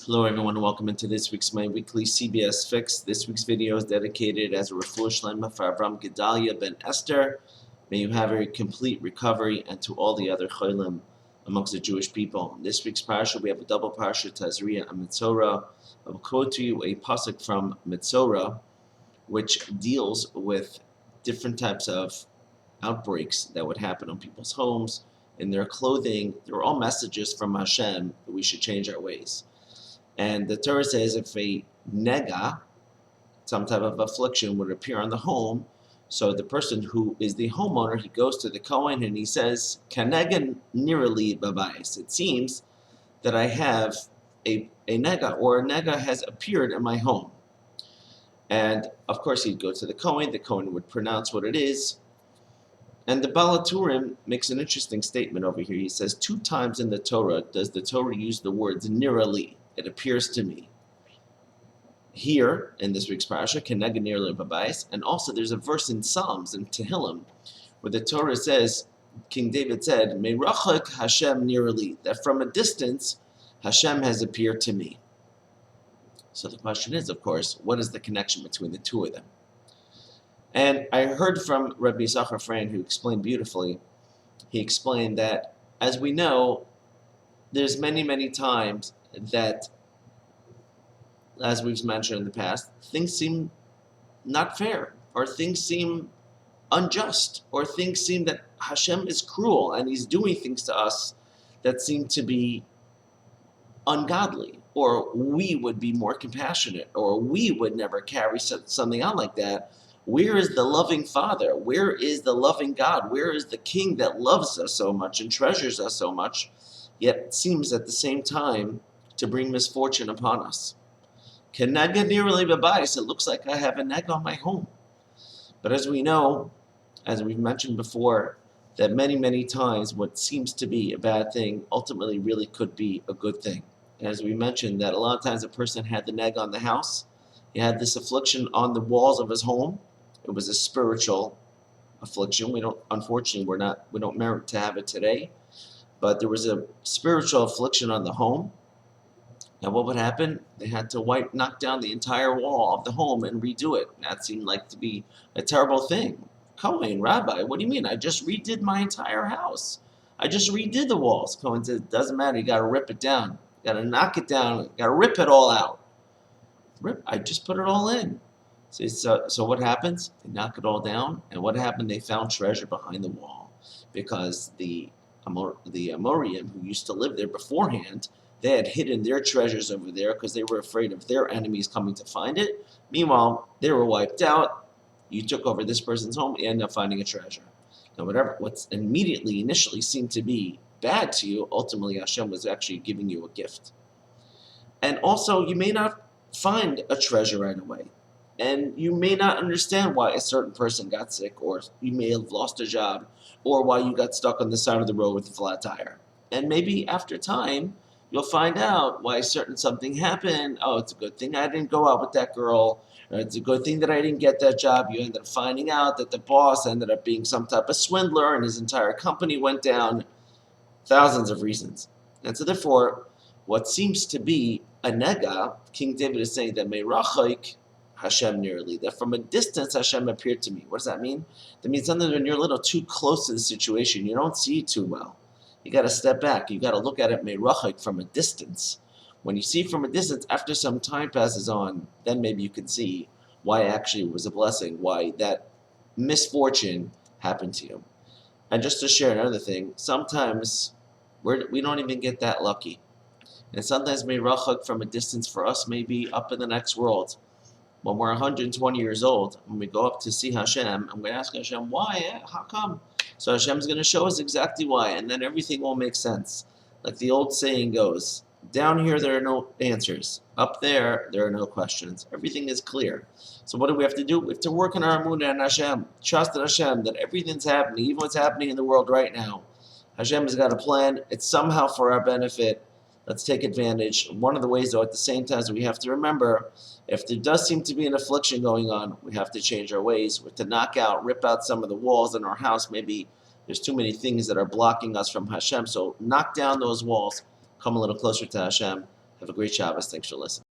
Hello everyone and welcome into this week's My Weekly CBS Fix. This week's video is dedicated as a refuah shlema for Avram Gedalia ben Esther. May you have a complete recovery, and to all the other cholim amongst the Jewish people. In this week's parasha we have a double parasha, Tazria-Metzora. I will quote to you a pasuk from Metzora which deals with different types of outbreaks that would happen on people's homes, in their clothing. They're all messages from Hashem that we should change our ways. And the Torah says if a nega, some type of affliction, would appear on the home, so the person who is the homeowner, he goes to the Cohen and he says, Kanega nirali babais. It seems that I have a nega, or a nega has appeared in my home. And of course he'd go to the Cohen would pronounce what it is. And the Balaturim makes an interesting statement over here. He says 2 times in the Torah does the Torah use the words nirali. It appears to me. Here, in this week's parasha, Kenega nirali babais, and also there's a verse in Psalms, in Tehillim, where the Torah says, King David said, Meirachak Hashem nirali, that from a distance, Hashem has appeared to me. So the question is, of course, what is the connection between the two of them? And I heard from Rabbi Yisachar Fran, who explained beautifully. He explained that, as we know, there's many times that, as we've mentioned in the past, things seem not fair, or things seem unjust, or things seem that Hashem is cruel and He's doing things to us that seem to be ungodly, or we would be more compassionate, or we would never carry something out like that. Where is the loving Father? Where is the loving God? Where is the King that loves us so much and treasures us so much, yet it seems at the same time to bring misfortune upon us? Kenega nirali babais, it looks like I have a neg on my home. But as we know, as we've mentioned before, that many times what seems to be a bad thing ultimately really could be a good thing. As we mentioned, that a lot of times a person had the neg on the house, he had this affliction on the walls of his home. It was a spiritual affliction. Unfortunately, we don't merit to have it today. But there was a spiritual affliction on the home. And what would happen? They had to knock down the entire wall of the home and redo it. That seemed like to be a terrible thing. Cohen, Rabbi, what do you mean? I just redid my entire house. I just redid the walls. Cohen said, it doesn't matter. You got to rip it down. You got to knock it down. You got to rip it all out. I just put it all in. So what happens? They knock it all down. And what happened? They found treasure behind the wall. Because the Amorim, who used to live there beforehand, they had hidden their treasures over there because they were afraid of their enemies coming to find it. Meanwhile, they were wiped out. You took over this person's home, you end up finding a treasure. Now, what's initially seemed to be bad to you, ultimately Hashem was actually giving you a gift. And also, you may not find a treasure right away. And you may not understand why a certain person got sick, or you may have lost a job, or why you got stuck on the side of the road with a flat tire. And maybe after time, you'll find out why something happened. Oh, it's a good thing I didn't go out with that girl. Or it's a good thing that I didn't get that job. You ended up finding out that the boss ended up being some type of swindler and his entire company went down. Thousands of reasons. And so therefore, what seems to be a nega, King David is saying that Meirachak Hashem nirali, that from a distance Hashem appeared to me. What does that mean? That means sometimes when you're a little too close to the situation, you don't see it too well. You got to step back. You got to look at it meirachak, from a distance. When you see from a distance, after some time passes on, then maybe you can see why actually it was a blessing, why that misfortune happened to you. And just to share another thing, sometimes we don't even get that lucky. And sometimes meirachak from a distance for us may be up in the next world. When we're 120 years old, when we go up to see Hashem, and we ask Hashem, why? How come? So Hashem's going to show us exactly why, and then everything will make sense. Like the old saying goes, down here there are no answers. Up there are no questions. Everything is clear. So what do we have to do? We have to work on our emunah and Hashem. Trust in Hashem that everything's happening, even what's happening in the world right now. Hashem has got a plan. It's somehow for our benefit. Let's take advantage. One of the ways, though, at the same time, is we have to remember, if there does seem to be an affliction going on, we have to change our ways. We have to rip out some of the walls in our house. Maybe there's too many things that are blocking us from Hashem. So knock down those walls. Come a little closer to Hashem. Have a great Shabbos. Thanks for listening.